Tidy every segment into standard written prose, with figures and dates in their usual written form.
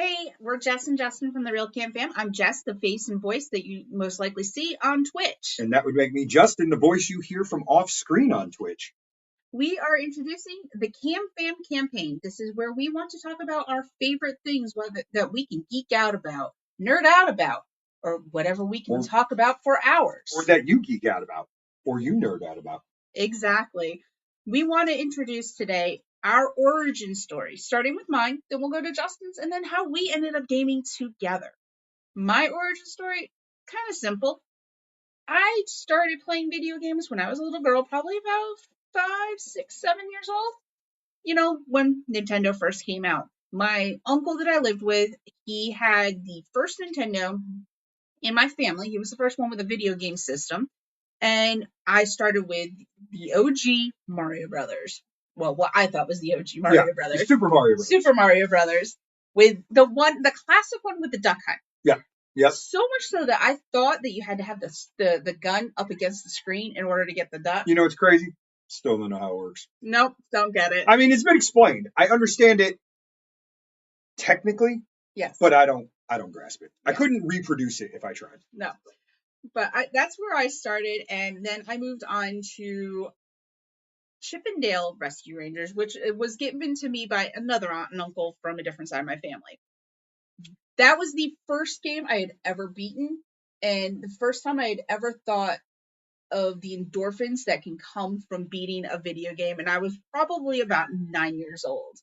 Hey, we're Jess and Justin from TheRealCamFam. I'm Jess, the face and voice that you most likely see on Twitch. And that would make me Justin, the voice you hear from off screen on Twitch. We are introducing the CamFam campaign. This is where we want to talk about our favorite things that we can geek out about, nerd out about, or whatever we can talk about for hours. Or that you geek out about, or you nerd out about. Exactly. We want to introduce today our origin story, starting with mine, then we'll go to Justin's, and then how we ended up gaming together. My origin story, kind of simple. I started playing video games when I was a little girl, probably about 5, 6, 7 years old. You know, when Nintendo first came out. My uncle that I lived with, he had the first Nintendo in my family. He was the first one with a video game system. And I started with the OG Mario Brothers. Well, what I thought was the OG Mario Brothers. Super Mario Brothers. Super Mario Brothers. With the classic one with the duck hunt. Yeah. Yep. So much so that I thought that you had to have the gun up against the screen in order to get the duck. You know what's crazy? Still don't know how it works. Nope, don't get it. I mean, it's been explained. I understand it technically. Yes. But I don't grasp it. Yeah. I couldn't reproduce it if I tried. No. But that's where I started, and then I moved on to Chippendale Rescue Rangers, which was given to me by another aunt and uncle from a different side of my family. That was the first game I had ever beaten, and the first time I had ever thought of the endorphins that can come from beating a video game, and I was probably about 9 years old.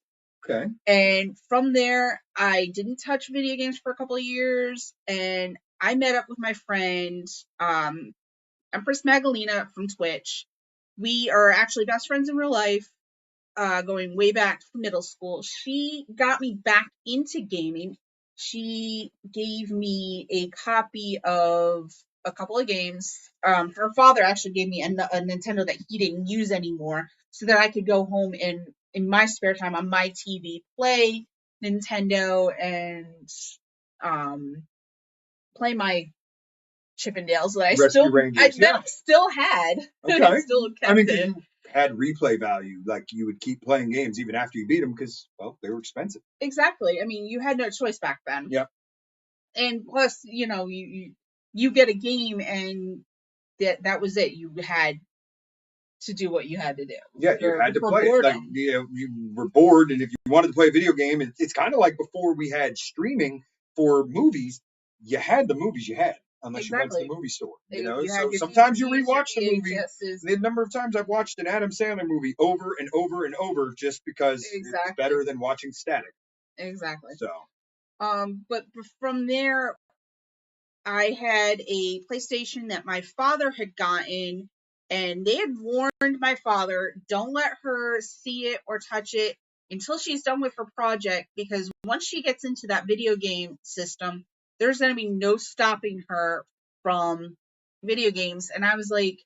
Okay. And from there, I didn't touch video games for a couple of years, and I met up with my friend, Empress Magalina from Twitch. We are actually best friends in real life, going way back to middle school. She got me back into gaming. She gave me a copy of a couple of games. Her father actually gave me a Nintendo that he didn't use anymore, so that I could go home and in my spare time on my TV play Nintendo and play my Chippendales that I still had. Okay. Still kept I mean, it. you had replay value. Like, you would keep playing games even after you beat them because, well, they were expensive. Exactly. I mean, you had no choice back then. Yep. And plus, you know, you get a game and that was it. You had to do what you had to do. Yeah, you had to play it. Like, you were bored, and if you wanted to play a video game, it's kind of like before we had streaming for movies. You had the movies you had, unless you went to the movie store. You know, so sometimes you rewatch the movie. The number of times I've watched an Adam Sandler movie over and over and over just because it's better than watching static. Exactly. So, but from there, I had a PlayStation that my father had gotten, and they had warned my father, don't let her see it or touch it until she's done with her project, because once she gets into that video game system, there's going to be no stopping her from video games. And I was like,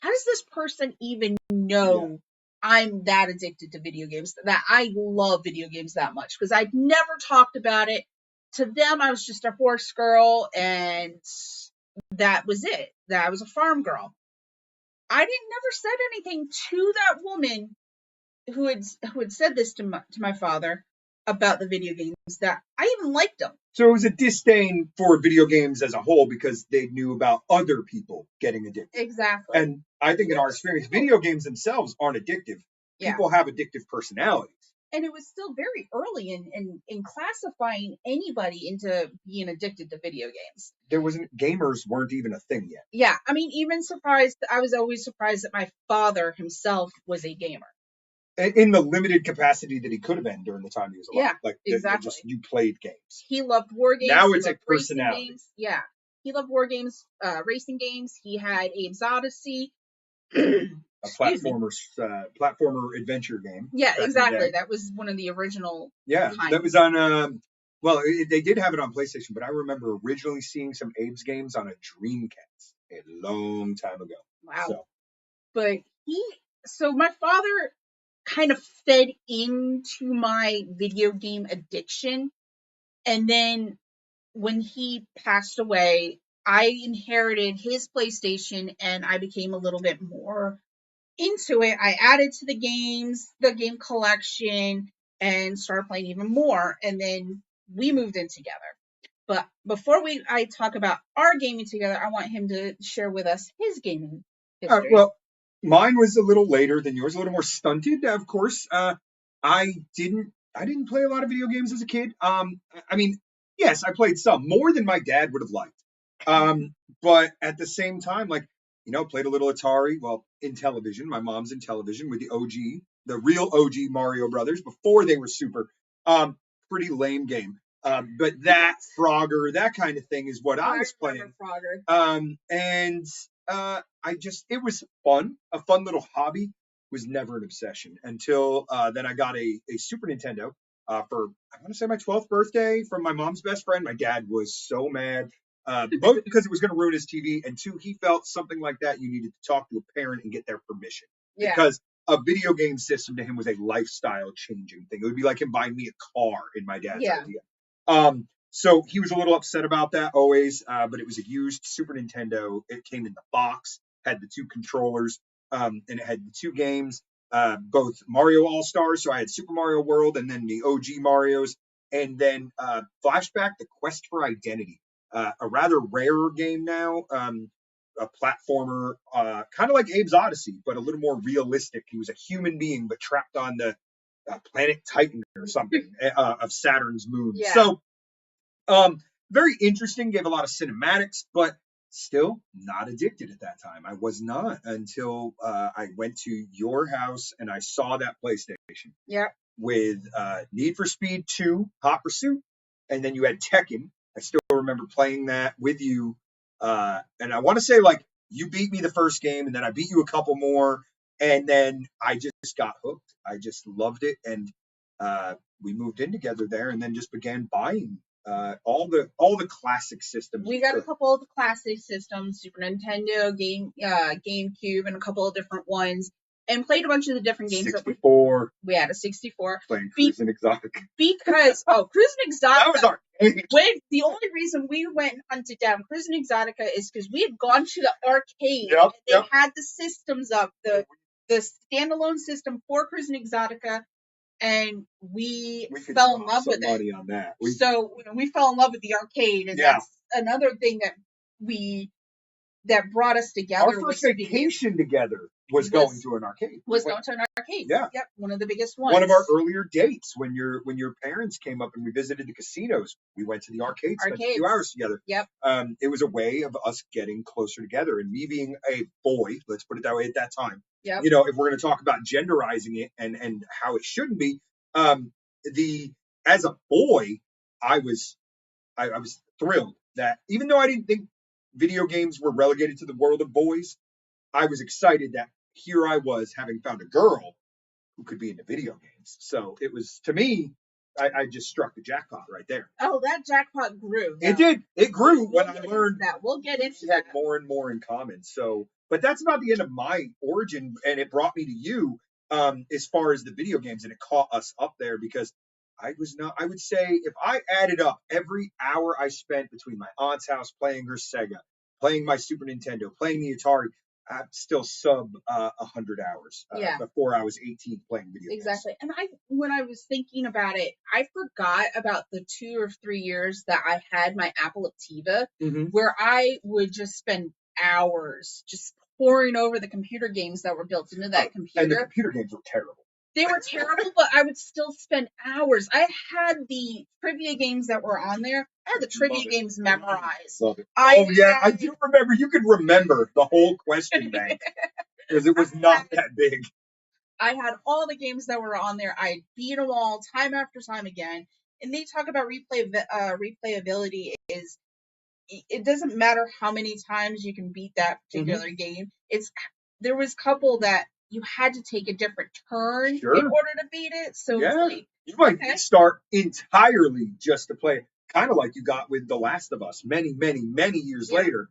how does this person even know I'm that addicted to video games, that I love video games that much? Because I'd never talked about it. To them, I was just a horse girl, and that was it. That I was a farm girl. I never said anything to that woman who had said this to my father about the video games, that I even liked them. So it was a disdain for video games as a whole because they knew about other people getting addicted. Exactly. And I think in our experience, video games themselves aren't addictive. People have addictive personalities. And it was still very early in classifying anybody into being addicted to video games. Gamers weren't even a thing yet. Yeah, I mean, I was always surprised that my father himself was a gamer. In the limited capacity that he could have been during the time he was alive. Yeah, like, exactly. You played games. He loved war games. Now it's a personality. Games. Yeah, he loved war games, racing games. He had Abe's Odyssey. A platformer adventure game. Yeah, exactly. That was one of the original. Yeah, that was on. Well, they did have it on PlayStation, but I remember originally seeing some Abe's games on a Dreamcast a long time ago. Wow. But so my father kind of fed into my video game addiction, and then when he passed away, I inherited his PlayStation, and I became a little bit more into it. I added to the game collection, and started playing even more. And then we moved in together. But before I talk about our gaming together, I want him to share with us his gaming history. Well, mine was a little later than yours, a little more stunted, of course. I didn't play a lot of video games as a kid. I mean, yes, I played some, more than my dad would have liked. But at the same time, like, played a little Atari, well, in television. My mom's in television with the real OG Mario Brothers before they were super. Pretty lame game. But that Frogger, that kind of thing is what I was playing. Frogger. It was fun, a fun little hobby. Was never an obsession until then I got a Super Nintendo for, I want to say, my 12th birthday from my mom's best friend. My dad was so mad, both because it was going to ruin his TV, and two, he felt something like that you needed to talk to a parent and get their permission. Yeah. Because a video game system to him was a lifestyle changing thing. It would be like him buying me a car in my dad's idea. So he was a little upset about that always, but it was a used Super Nintendo. It came in the box, had the two controllers, and it had the two games, both Mario All-Stars, so I had Super Mario World and then the OG Marios, and then Flashback, The Quest for Identity, a rather rarer game now, a platformer, kind of like Abe's Odyssey, but a little more realistic. He was a human being, but trapped on the planet Titan or something of Saturn's moon. Yeah. So, very interesting, gave a lot of cinematics, but still not addicted at that time. I was not until I went to your house and I saw that PlayStation. Yeah. With Need for Speed 2, Hot Pursuit, and then you had Tekken. I still remember playing that with you. And I want to say, like, you beat me the first game, and then I beat you a couple more, and then I just got hooked. I just loved it, and we moved in together there, and then just began buying all the classic systems. We got a couple of the classic systems, Super Nintendo, GameCube, and a couple of different ones, and played a bunch of the different games. 64. We had a 64. Playing Cruis'n Exotica. Because, Cruis'n Exotica. That was arcade. The only reason we went and hunted down Cruis'n Exotica is because we had gone to the arcade. Yep, and they had the systems up, the standalone system for Cruis'n Exotica. And we fell in love with it. On that. So we fell in love with the arcade, and that's another thing that brought us together. Our first vacation together was going to an arcade. Going to an arcade. Yeah. Yep. One of the biggest ones. One of our earlier dates when your parents came up and we visited the casinos. We went to the arcade, spent a few hours together. Yep. It was a way of us getting closer together, and me being a boy, let's put it that way at that time. Yep. If we're going to talk about genderizing it and how it shouldn't be, as a boy, I was thrilled that even though I didn't think video games were relegated to the world of boys, I was excited that here I was having found a girl who could be into video games. So it was, to me, I just struck the jackpot right there. Oh, that jackpot grew. It did. It grew when I learned that. We'll get into that. We had more and more in common. So, but that's about the end of my origin, and it brought me to you as far as the video games, and it caught us up there because I would say if I added up every hour I spent between my aunt's house playing her Sega, playing my Super Nintendo, playing the Atari, I'm still sub 100 hours before I was 18 playing video games. Exactly. And when I was thinking about it, I forgot about the 2 or 3 years that I had my Apple Aptiva, where I would just spend hours just poring over the computer games that were built into that computer. And the computer games were terrible. They were terrible, but I would still spend hours. I had the trivia games that were on there. I had the trivia games memorized. Love it. I do remember. You could remember the whole question bank because it was not that big. I had all the games that were on there. I beat them all time after time again. And they talk about replayability is it doesn't matter how many times you can beat that particular game. There was a couple that you had to take a different turn in order to beat it. So you might start entirely just to play, kind of like you got with The Last of Us many, many, many years later,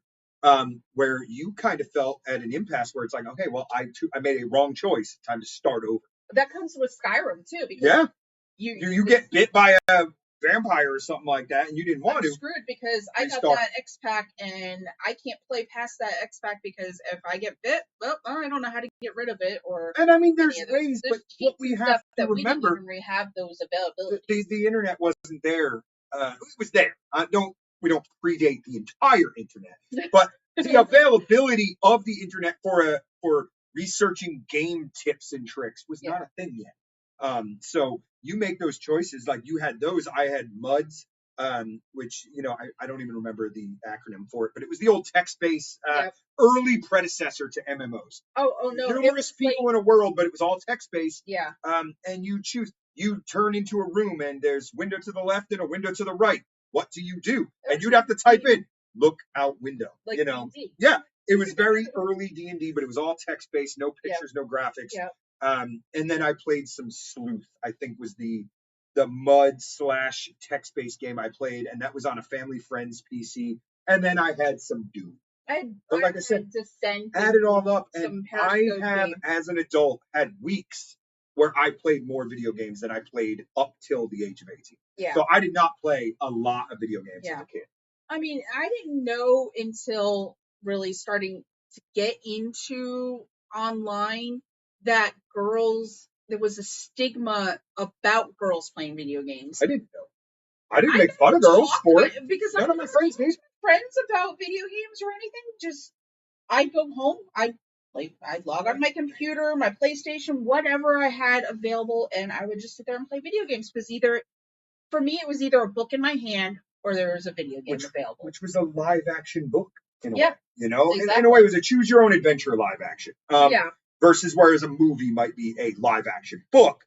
where you kind of felt at an impasse where it's like, okay, well, I made a wrong choice. Time to start over. That comes with Skyrim too, because you get bit by a vampire or something like that, and you didn't want to. Screwed because I got that X pack, and I can't play past that X pack because if I get bit, well, I don't know how to get rid of it. And I mean, there's ways, but what we have to remember, we didn't even have those availabilities. The internet wasn't there it was there. We don't predate the entire internet, but the availability of the internet for researching game tips and tricks was not a thing yet. So you make those choices. Like you had those, I had MUDs, which I don't even remember the acronym for it, but it was the old text-based early predecessor to MMOs. Oh no, numerous people in a world, but it was all text-based. Yeah. And you turn into a room, and there's window to the left and a window to the right. What do you do? And you'd have to type in look out window. Like D&D. Yeah. It was very early D&D, but it was all text-based, no pictures, no graphics. Yep. And then I played some Sleuth, I think was the MUD / text-based game I played, and that was on a family friend's PC. And then I had some Doom. But like I said, add it all up, and I have, as an adult, had weeks where I played more video games than I played up till the age of 18. Yeah. So I did not play a lot of video games as a kid. I mean, I didn't know until really starting to get into online that there was a stigma about girls playing video games. I didn't know. I didn't make fun of girls for it. Because none of my friends about video games or anything. Just I'd go home, I'd log on my computer, my PlayStation, whatever I had available, and I would just sit there and play video games. Because for me, it was either a book in my hand or there was a video game available. Which was a live action book in a way. Exactly. In a way, it was a choose your own adventure live action. Versus whereas a movie might be a live action book.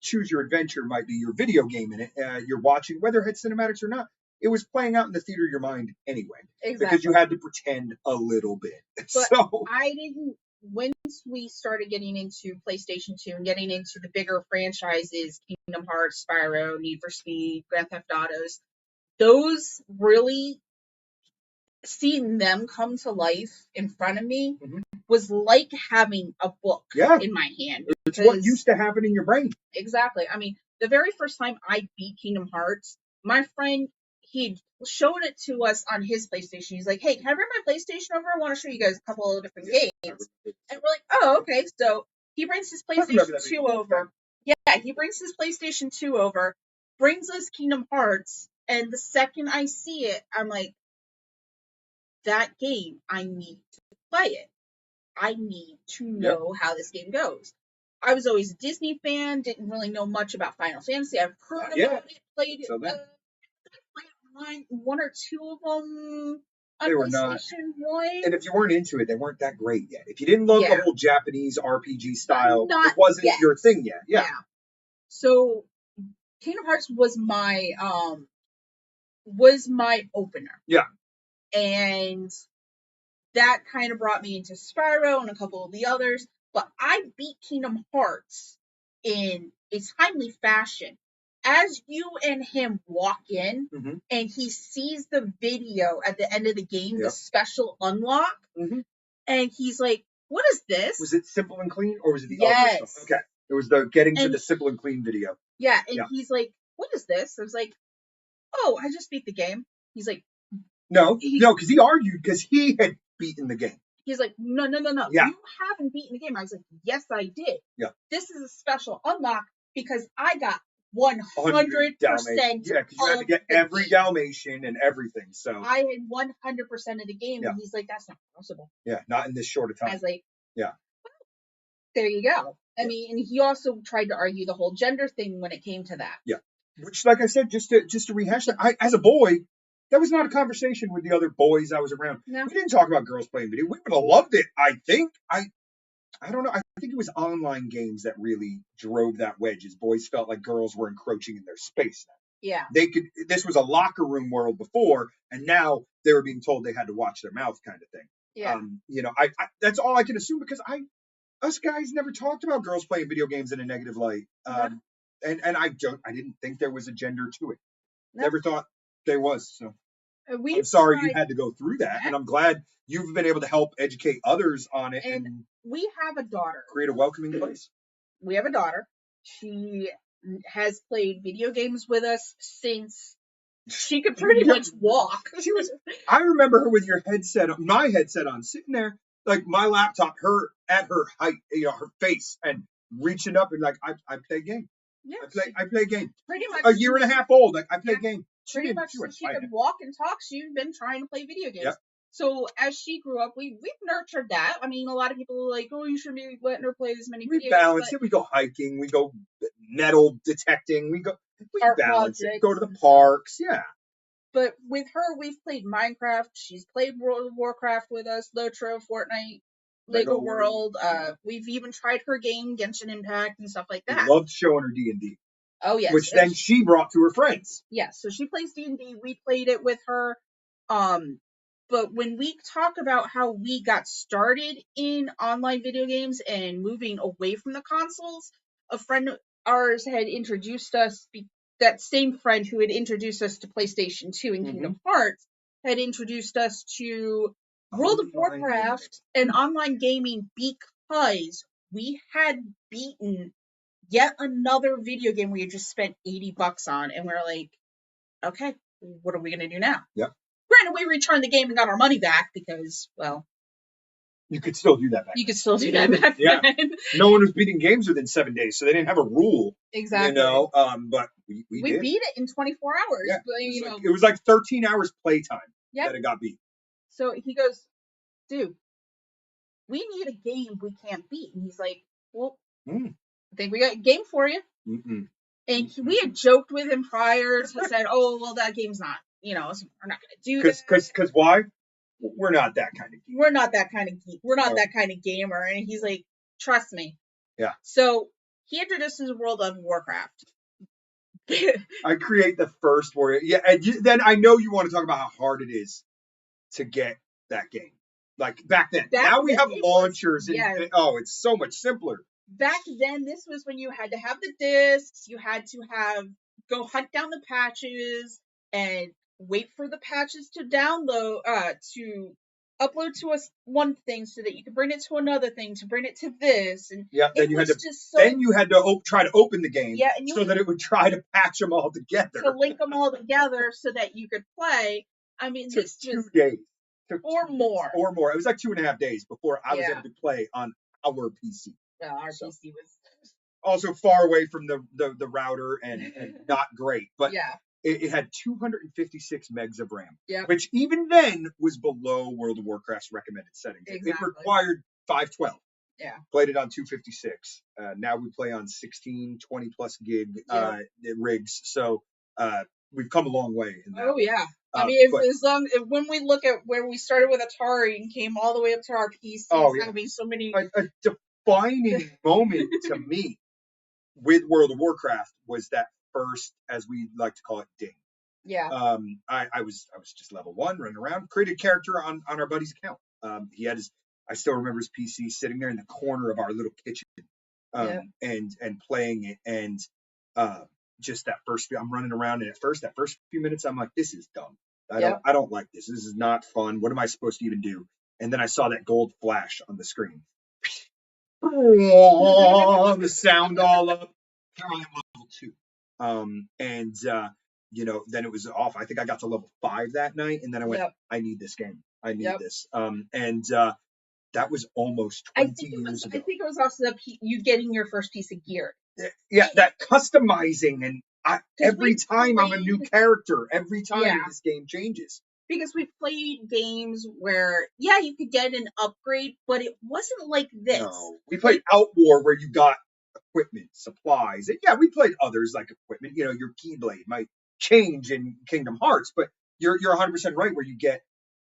Choose your adventure might be your video game in it. You're watching, whether it had cinematics or not. It was playing out in the theater of your mind anyway. Exactly. Because you had to pretend a little bit. But I didn't. Once we started getting into PlayStation 2 and getting into the bigger franchises, Kingdom Hearts, Spyro, Need for Speed, Grand Theft Autos, those really, seeing them come to life in front of me was like having a book in my hand. It's what used to happen in your brain. Exactly. I mean, the very first time I beat Kingdom Hearts, my friend, he'd shown it to us on his PlayStation. He's like, hey, can I bring my PlayStation over? I want to show you guys a couple of different games. And we're like, oh, okay. So he brings his PlayStation 2 over. Yeah, he brings his PlayStation 2 over, brings us Kingdom Hearts, and the second I see it, I'm like, that game, I need to play it. I need to know how this game goes. I was always a Disney fan, didn't really know much about Final Fantasy. I've heard about it, played it. One or two of them on PlayStation 1. And if you weren't into it, they weren't that great yet. If you didn't love the whole Japanese RPG style, it wasn't your thing yet. Yeah. So Kingdom Hearts was my opener. Yeah. And that kind of brought me into Spyro and a couple of the others. But I beat Kingdom Hearts in a timely fashion. As you and him walk in, and he sees the video at the end of the game, the special unlock, and he's like, what is this? Was it Simple and Clean, or was it the other stuff? Okay. It was the getting to the Simple and Clean video. Yeah, and he's like, what is this? I was like, oh, I just beat the game. He's like, no, because he argued because he had beaten the game. He's like, no. Yeah. You haven't beaten the game. I was like, yes, I did. Yeah. This is a special unlock because I got 100%. Yeah, because you had to get every Dalmatian and everything. So I had 100% of the game, and he's like, that's not possible. Yeah, not in this short of time. I was like, well, there you go. I mean, and he also tried to argue the whole gender thing when it came to that. Yeah. Which, like I said, just to rehash that, as a boy, that was not a conversation with the other boys I was around. No. We didn't talk about girls playing video. We would have loved it, I think. I don't know. I think it was online games that really drove that wedge, as boys felt like girls were encroaching in their space now. Yeah. This was a locker room world before, and now they were being told they had to watch their mouth kind of thing. Yeah. I that's all I can assume, because us guys never talked about girls playing video games in a negative light. And I didn't think there was a gender to it. No. Never thought there was. So I'm sorry you had to go through that, and I'm glad you've been able to help educate others on it. And we have a daughter. Create a welcoming place. We have a daughter. She has played video games with us since she could pretty much walk. I remember her with my headset on, sitting there, like my laptop, her at her height, her face, and reaching up and like, I play game. Yeah, I play game. Pretty much a year and a half old. Like, I play game. pretty much since she could walk and talk, she'd been trying to play video games. Yep. So as she grew up, we've nurtured that. I mean, a lot of people are like, "Oh, you shouldn't be letting her play as many video games." We balance it. We go hiking. We go metal detecting. We balance it. Go to the parks. Yeah. But with her, we've played Minecraft. She's played World of Warcraft with us, Lotro, Fortnite, Lego World. We've even tried her game, Genshin Impact, and stuff like that. We loved showing her D&D. Oh, yes. Which then she brought to her friends. Yeah, so she plays D&D. We played it with her. But when we talk about how we got started in online video games and moving away from the consoles, a friend of ours had introduced us, that same friend who had introduced us to PlayStation 2 and Kingdom Hearts had introduced us to World of Warcraft and online gaming because we had beaten yet another video game we had just spent $80 on, and we're like, okay, what are we going to do now? Yep. Granted, we returned the game and got our money back because, well, you could still do that back then. You could still do that back then. No one was beating games within 7 days, so they didn't have a rule. Exactly. You know, but we did. beat it in 24 hours. Yeah. But, it was like 13 hours playtime that it got beat. So he goes, dude, we need a game we can't beat. And he's like, well, I think we got a game for you. Mm-mm. And we had joked with him prior to said, oh, well, that game's not, we're not going to do that. Because why? We're not that kind of geek. We're not that kind of geek. We're not that kind of gamer. And he's like, trust me. Yeah. So he introduced us to World of Warcraft. I create the first warrior. Yeah. And then I know you want to talk about how hard it is to get that game. Like back then. Now we have launchers. And it's so much simpler. Back then, this was when you had to have the discs. You had to go hunt down the patches and wait for the patches to download, to upload to us one thing so that you could bring it to another thing to bring it to this. And yeah, then you had to try to open the game, so that it would try to patch them all together, to link them all together so that you could play. I mean, this was 2 days or more. It was like 2.5 days before I was able to play on our PC. Our PC was also far away from the router and not great, but it had 256 megs of RAM, which even then was below World of Warcraft's recommended settings. Exactly. It required 512. Yeah. Played it on 256. Now we play on 16, 20 plus gig rigs. So we've come a long way. In that. Oh, yeah. I mean, when we look at where we started with Atari and came all the way up to our PCs, having so many. A defining moment to me with World of Warcraft was that first, as we like to call it, ding. Yeah. I was just level 1, running around, created a character on our buddy's account. He had I still remember his PC sitting there in the corner of our little kitchen, and playing it, and just that first, I'm running around, and that first few minutes, I'm like, this is dumb. I don't like this. This is not fun. What am I supposed to even do? And then I saw that gold flash on the screen. The sound all up. Here I am, level 2. Then it was off. I think I got to level 5 that night, and then I went, I need this game. I need this. That was almost 20 years ago. I think it was also you getting your first piece of gear. Yeah, that customizing, and every time I'm a new character, every time this game changes. Because we played games where, you could get an upgrade, but it wasn't like this. No, we played Outwar where you got equipment, supplies. And we played others like equipment. Your Keyblade might change in Kingdom Hearts, but you're 100% right where you get,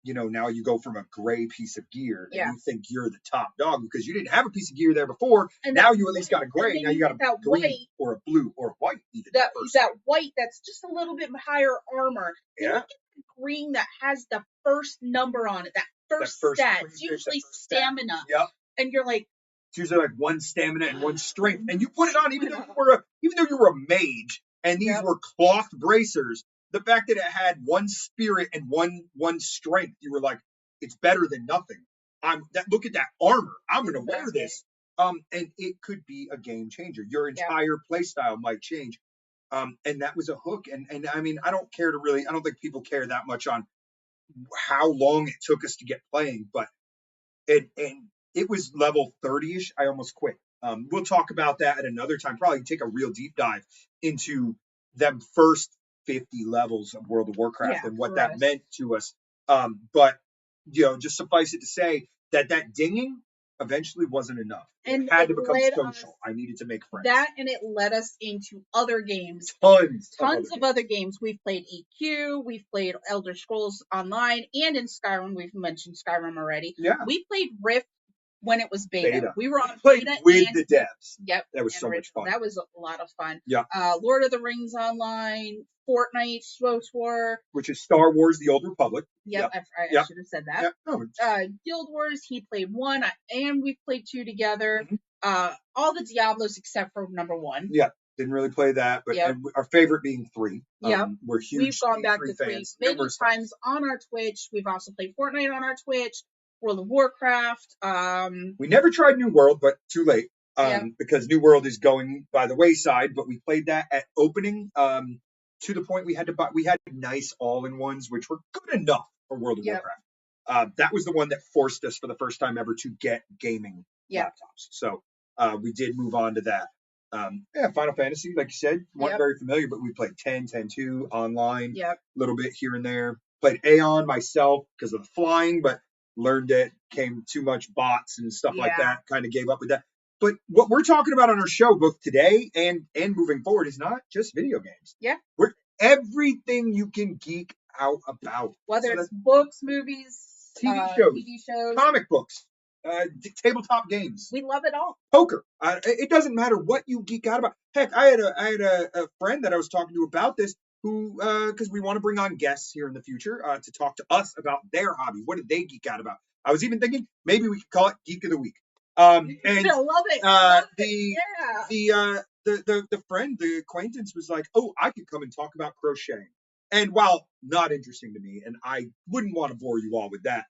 now you go from a gray piece of gear and you think you're the top dog because you didn't have a piece of gear there before. And now you at least got a gray. Now you got a green white, or a blue or a white even. That white that's just a little bit higher armor. Yeah. Green that has the first number on it, that first stat. It's usually stamina. Yep. And you're like, it's usually like 1 stamina and 1 strength. And you put it on even though you were a mage and these were cloth bracers, the fact that it had 1 spirit and one strength, you were like, it's better than nothing. Look at that armor. I'm gonna wear this. And it could be a game changer. Your entire play style might change. And that was a hook. And I mean, I don't think people care that much on how long it took us to get playing, but it was level 30-ish. I almost quit. We'll talk about that at another time, probably take a real deep dive into them first 50 levels of World of Warcraft and what that meant to us. But just suffice it to say that dinging eventually wasn't enough. It had to become social. I needed to make friends. That, and it led us into other games. Tons of other games. We've played EQ, we've played Elder Scrolls Online, and in Skyrim, we've mentioned Skyrim already. Yeah. We played Rift when it was beta. We were on played beta with the devs. Yep. That was so much fun. That was a lot of fun. Yeah. Lord of the Rings Online, Fortnite, SWTOR. Which is Star Wars: The Old Republic. Yep. I should have said that. Yep. Guild Wars, he played 1, and we played 2 together. Mm-hmm. All the Diablos except for number 1. Yeah. Didn't really play that, but our favorite being 3. Yeah. We're huge. We've gone back to 3 many times on our Twitch. We've also played Fortnite on our Twitch. World of Warcraft. We never tried New World, but too late. Because New World is going by the wayside, but we played that at opening to the point we had nice all-in-ones, which were good enough for World of Warcraft. That was the one that forced us for the first time ever to get gaming laptops. So we did move on to that. Final Fantasy, like you said, weren't very familiar, but we played 10, 10-2 online, a little bit here and there. Played Aeon myself because of the flying, but learned it, came too much bots and stuff like that, kind of gave up with that. But what we're talking about on our show, both today and moving forward, is not just video games. Yeah. We're everything you can geek out about. Whether it's books, movies, TV shows, comic books, tabletop games. We love it all. Poker. It doesn't matter what you geek out about. Heck, I had a friend that I was talking to about this who, because we want to bring on guests here in the future to talk to us about their hobby. What did they geek out about? I was even thinking maybe we could call it Geek of the Week. And I love it. The friend, the acquaintance was like, oh, I could come and talk about crocheting. And while not interesting to me, and I wouldn't want to bore you all with that,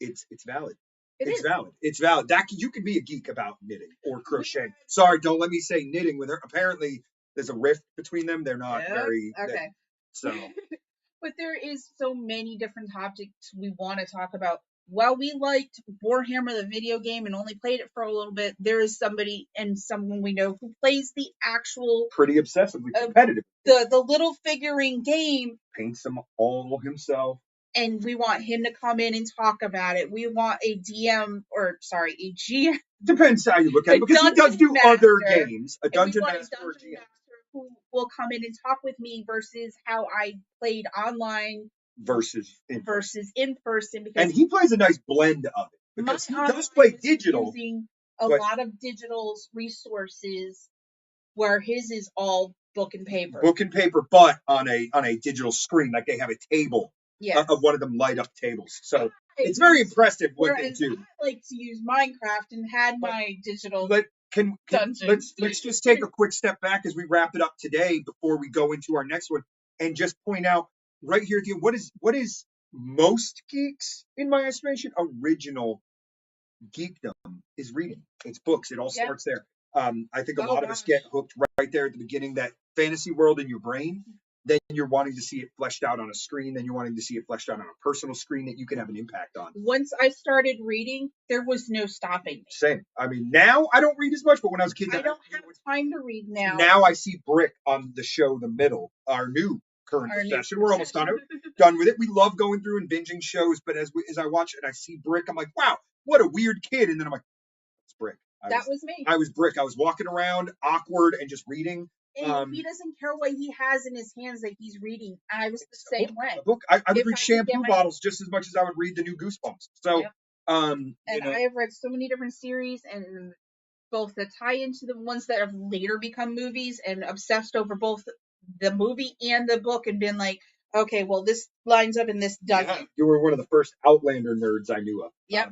it's valid. It's valid. It's valid. That you can be a geek about knitting or crocheting. Sorry, don't let me say knitting with her. Apparently, there's a rift between them. They're not very okay. So, but there is so many different topics we want to talk about. While we liked Warhammer, the video game, and only played it for a little bit, there is someone we know who plays the actual pretty obsessively competitive. The little figurine game. Paints them all himself. And we want him to come in and talk about it. We want a GM. Depends how you look at it, because he does do other games. A dungeon master or GM. Who will come in and talk with me versus how I played online versus in person. And he plays a nice blend of it, because he does play digital. Using a lot of digital resources, where his is all book and paper. But on a digital screen, like they have a table. Of one of them light up tables. So it's very impressive what they do. I like to use Minecraft and had my digital let's just take a quick step back as we wrap it up today before we go into our next one, and just point out right here at the end, what is most geeks, in my estimation, original geekdom is reading. It's books. It all starts there. I think a lot of us get hooked right there at the beginning, that fantasy world in your brain. Then you're wanting to see it fleshed out on a screen. Then you're wanting to see it fleshed out on a personal screen that you can have an impact on. Once I started reading, there was no stopping me. Same. I mean, now I don't read as much, but when I was a kid, I don't have time to read now. Now I see Brick on the show The Middle, our new current obsession. We're almost done with it. We love going through and binging shows, but as I watch it and I see Brick, I'm like, wow, what a weird kid. And then I'm like, it's Brick. That was me. I was Brick. I was walking around awkward and just reading. And he doesn't care what he has in his hands that he's reading. I was the same way. I would read shampoo bottles just as much as I would read the new Goosebumps. So, I have read so many different series, and both that tie into the ones that have later become movies, and obsessed over both the movie and the book, and been like, okay, well, this lines up and this doesn't. Yeah, you were one of the first Outlander nerds I knew of. Yeah.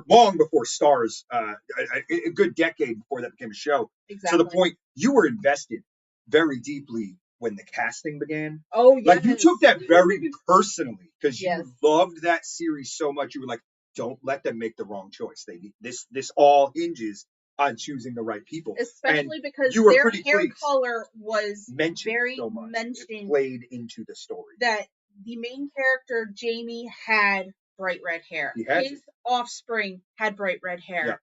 Long before Stars, a good decade before that became a show. Exactly. To the point you were invested very deeply when the casting began. Oh, yes. Like, you took that very personally, because you loved that series so much. You were like, don't let them make the wrong choice. This all hinges on choosing the right people. Especially because their hair color was very so much. mentioned. It played into the story. That the main character, Jamie, had bright red hair. His offspring had bright red hair. Yeah.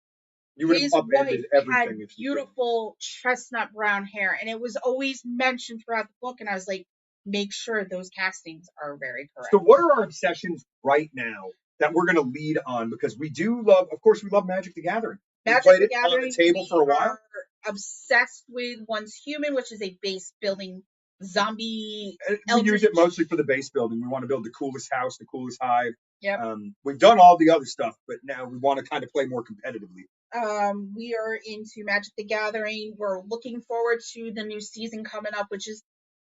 You would have upended everything. Had beautiful chestnut brown hair, and it was always mentioned throughout the book. And I was like, make sure those castings are very correct. So what are our obsessions right now that we're going to lead on? Because we do love, of course, we love Magic the Gathering. We played it on the table for a while. Obsessed with Once Human, which is a base building zombie. We use it mostly for the base building. We want to build the coolest house, the coolest hive. Yep. We've done all the other stuff, but now we want to kind of play more competitively. We are into Magic the Gathering. We're looking forward to the new season coming up, which is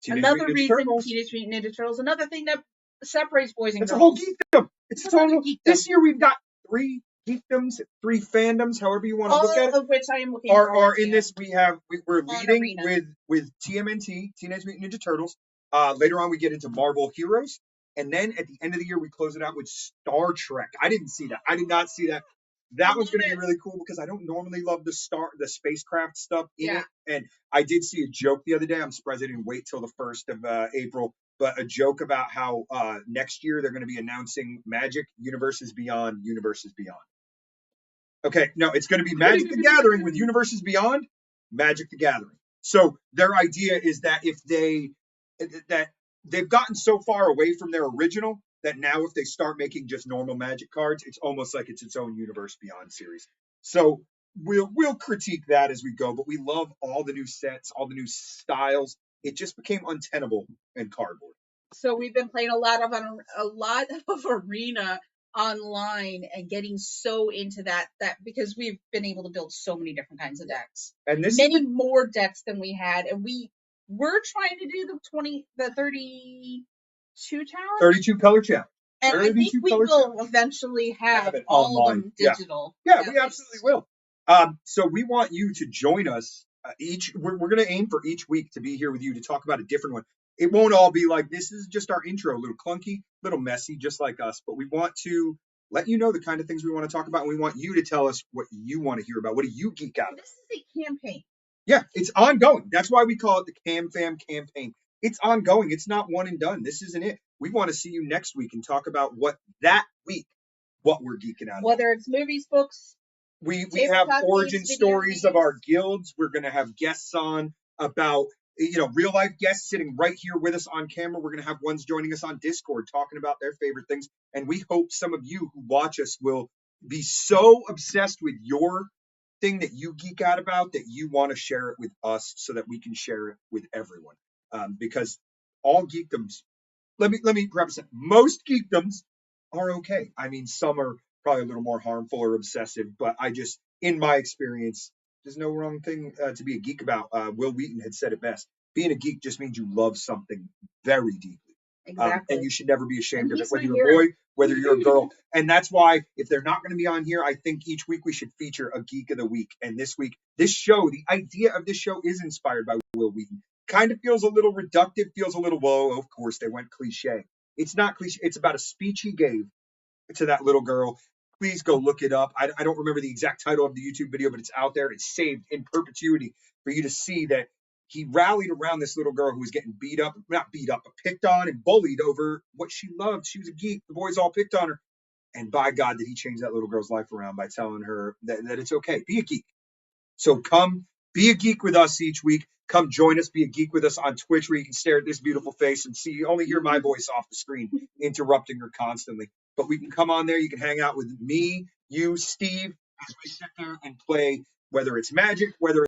another reason Teenage Mutant Ninja Turtles. Another thing that separates boys and girls. It's a whole geekdom. It's a total geekdom. This year we've got 3 geekdoms, 3 fandoms, however you want to look at it. All of which I am looking forward to. Are in this. We're leading with TMNT, Teenage Mutant Ninja Turtles. Later on we get into Marvel Heroes, and then at the end of the year we close it out with Star Trek. I didn't see that. I did not see that. That was going to be really cool because I don't normally love the spacecraft stuff in it. And I did see a joke the other day. I'm surprised I didn't wait till the 1st of April. But a joke about how next year they're going to be announcing Magic Universes Beyond, Universes Beyond. Okay, no, it's going to be Magic the Gathering with Universes Beyond, Magic the Gathering. So their idea is that if they've gotten so far away from their original that now if they start making just normal Magic cards, it's almost like it's its own Universe Beyond series. So we'll critique that as we go, but we love all the new sets, all the new styles. It just became untenable in cardboard. So we've been playing a lot of Arena online and getting so into that because we've been able to build so many different kinds of decks. And many more decks than we had. And we're trying to do the 32 challenge. 32 color challenge. And I think we will eventually have all of them digital. Yeah, we absolutely will. So we want you to join us we're going to aim for each week to be here with you to talk about a different one. It won't all be like, this is just our intro, a little clunky, a little messy, just like us. But we want to let you know the kind of things we want to talk about. And we want you to tell us what you want to hear about. What do you geek out of? This is a campaign. Yeah, it's ongoing. That's why we call it the CamFam campaign. It's ongoing. It's not one and done. This isn't it. We want to see you next week and talk about what we're geeking out of. Whether it's movies, books. We have origin stories of our guilds. We're going to have guests on about, real life guests sitting right here with us on camera. We're going to have ones joining us on Discord talking about their favorite things. And we hope some of you who watch us will be so obsessed with your thing that you geek out about that you want to share it with us so that we can share it with everyone. Because all geekdoms, let me preface it, most geekdoms are okay. I mean, some are probably a little more harmful or obsessive, but in my experience, there's no wrong thing to be a geek about. Will Wheaton had said it best. Being a geek just means you love something very deeply. Exactly. And you should never be ashamed of it, whether you're a boy, whether you're a girl. And that's why, if they're not going to be on here, I think each week we should feature a Geek of the Week. And this week, the idea of this show is inspired by Will Wheaton. Kind of feels a little reductive, feels a little, whoa, of course, they went cliche. It's not cliche. It's about a speech he gave to that little girl. Please go look it up. I don't remember the exact title of the YouTube video, but it's out there. It's saved in perpetuity for you to see that he rallied around this little girl who was getting not beat up, but picked on and bullied over what she loved. She was a geek. The boys all picked on her. And by God, did he change that little girl's life around by telling her that it's okay. Be a geek. So come be a geek with us each week. Come join us. Be a geek with us on Twitch where you can stare at this beautiful face and only hear my voice off the screen, interrupting her constantly. But we can come on there. You can hang out with me, you, Steve, as we sit there and play, whether it's Magic, whether